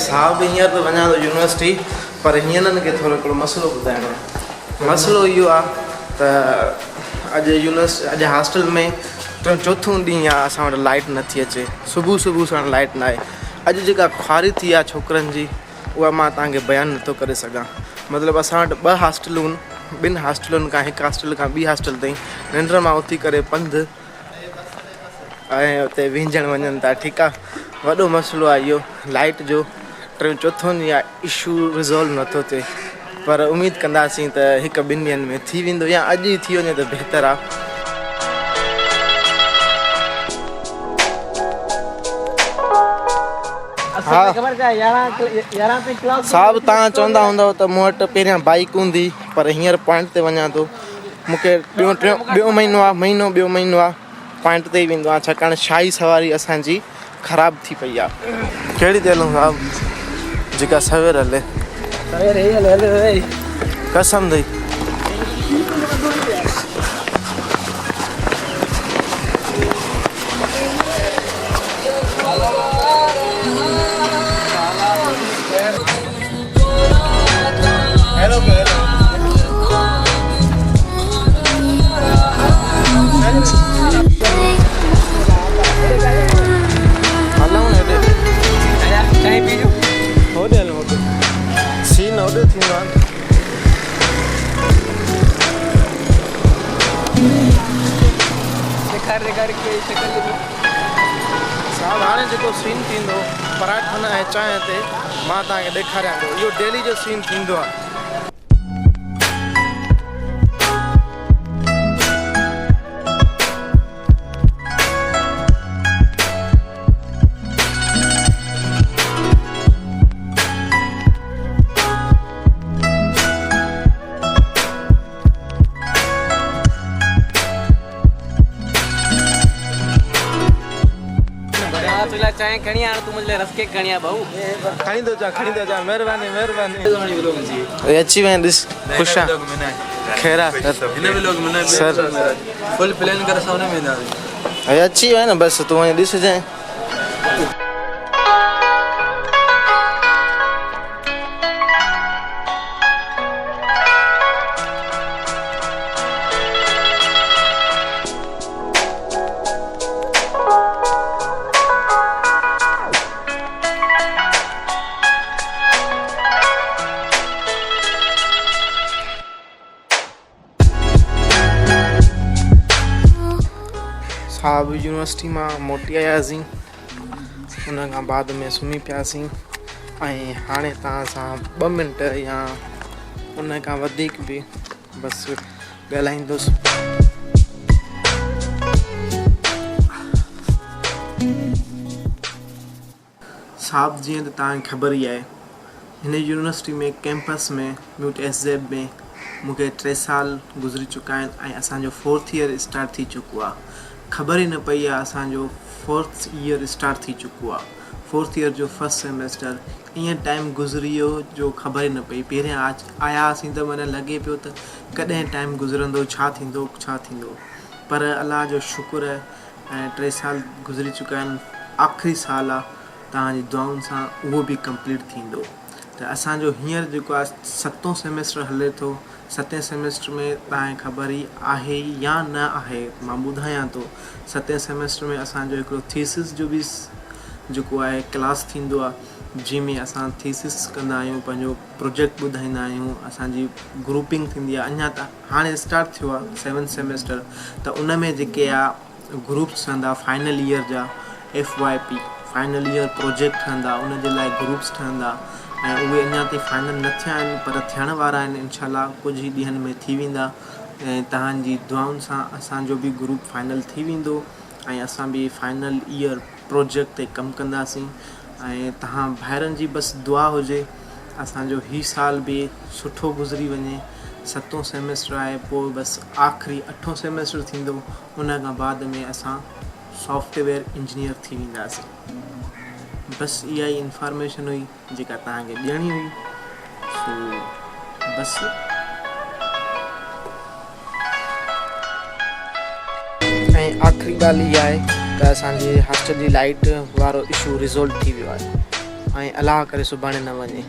साहब हींअर त वञा थो यूनिवर्सिटी पर हींअर न खे थोरो हिकिड़ो मसइलो ॿुधाइणो आहे। मसइलो इहो आहे त अॼु हॉस्टल में चोथों ॾींहुं आहे असां वटि लाइट नथी अचे। सुबुह सां लाइट न आहे। अॼु जेका ख्वारी थी आहे छोकिरनि जी उहा मां तव्हांखे बयानु नथो करे सघां। मतिलबु असां वटि 2 हॉस्टलूं आहिनि। 2 हॉस्टलुनि खां हिकु हॉस्टल खां ॿी हॉस्टल ताईं निंड मां उथी करे पंधु ऐं उते विंझण वञनि था। ठीकु आहे, वॾो मसइलो आहे इहो लाइट जो। 3-4 ॾींहुं आहे इशू रिज़ॉल्व नथो थिए पर उमेदु कंदासीं त 1-2 ॾींहंनि में थी वेंदो या अॼु ई थी वञे त बहितरु आहे। साहब तव्हां चवंदा हूंदव त मूं वटि पहिरियां बाइक हूंदी पर हींअर पॉइंट ते वञा थो। मूंखे ॿियो महीनो आहे पॉइंट ते ई वेंदो आहे छाकाणि शाही सवारी असांजी ख़राबु थी पई आहे। कहिड़ी ते हलूं साहब? जेका सवेर हले कसम अथई। साहब हाणे जेको सीन थींदो पराठनि ऐं चांहि ते मां तव्हांखे ॾेखारियां थो। इहो डेली जो सीन थींदो आहे। चाय खणी आण तू मुझे रस केक खणी आ भाऊ। खणी दो जा महिरबानी। अची वञ ॾिस ख़ुशि आहे ख़ैरा हिन व्लॉग में सर फुल प्लान कर सामने में ना अची वञ न बस तूं वञी ॾिसजांइ। साहब यूनिवर्सिटी मां मोटी आयासीं, उन खां बाद में सुम्ही पियासीं ऐं हाणे तव्हां सां 2 मिंट या उन खां वधीक बि बसि ॻाल्हाईंदुसि। साहब जीअं त तव्हांखे ख़बर ई आहे हिन यूनिवर्सिटी में कैंपस में म्यूट SZ में मूंखे 3 साल गुज़री चुका आहिनि ऐं असांजो 4th ईयर स्टार्ट थी चुको आहे। ख़बर ई न पई आहे असांजो 4th ईयर स्टार्ट थी चुको आहे। 4th ईयर जो 1st सेमेस्टर ईअं टाइम गुज़री वियो जो ख़बर ई न पई। पहिरियां आयासीं त मन लॻे पियो त कॾहिं टाइम गुज़रंदो, छा थींदो पर अलाह जो शुक्र आहे ऐं 3 साल गुज़री चुका आहिनि। आख़िरी साल आहे, तव्हांजी दुआउनि सां उहो बि कंप्लीट थींदो। त असांजो हींअर जेको आहे 7हों सेमेस्टर हले थो। 7हें सेमेस्टर में तव्हांखे ख़बर ई आहे या न आहे, मां ॿुधायां थो। 7हें सेमेस्टर में असांजो हिकिड़ो थीसिस जो बि जेको आहे क्लास थींदो आहे जंहिंमें असां थीसिस कंदा आहियूं, पंहिंजो प्रोजेक्ट ॿुधाईंदा आहियूं। असांजी ग्रुपिंग थींदी आहे। अञा त हाणे स्टार्ट थियो आहे 7th सेमेस्टर त उन में जेके आहे ग्रुप्स ठहंदा फाइनल ईयर जा FYP फाइनल ईयर प्रोजेक्ट ठहंदा, उनजे लाइ ग्रुप्स ठहंदा ऐं उहे अञा ताईं फाइनल न थिया आहिनि पर थियण वारा आहिनि। इनशाला कुझु ई ॾींहंनि में थी वेंदा ऐं तव्हांजी दुआउनि सां असांजो बि ग्रुप फाइनल थी वेंदो ऐं असां बि फाइनल ईयर प्रोजेक्ट ते कमु कंदासीं ऐं तव्हां भाइरनि जी बसि दुआ हुजे असांजो ही साल बि सुठो गुज़री वञे। 7हों सेमेस्टर आहे, पोइ बसि आख़िरी 8हों सेमेस्टर थींदो। उन खां बाद में असां सॉफ्टवेयर इंजीनियर थी वेंदासीं। बसि इहा ई इंफॉर्मेशन हुई जेका तव्हांखे ॾियणी हुई। सो बसि ऐं आख़िरी ॻाल्हि इहा आहे त असांजी हॉस्टल जी लाइट वारो इशू रिज़ोल्व थी वियो आहे ऐं अलाह करे सुभाणे न वञे।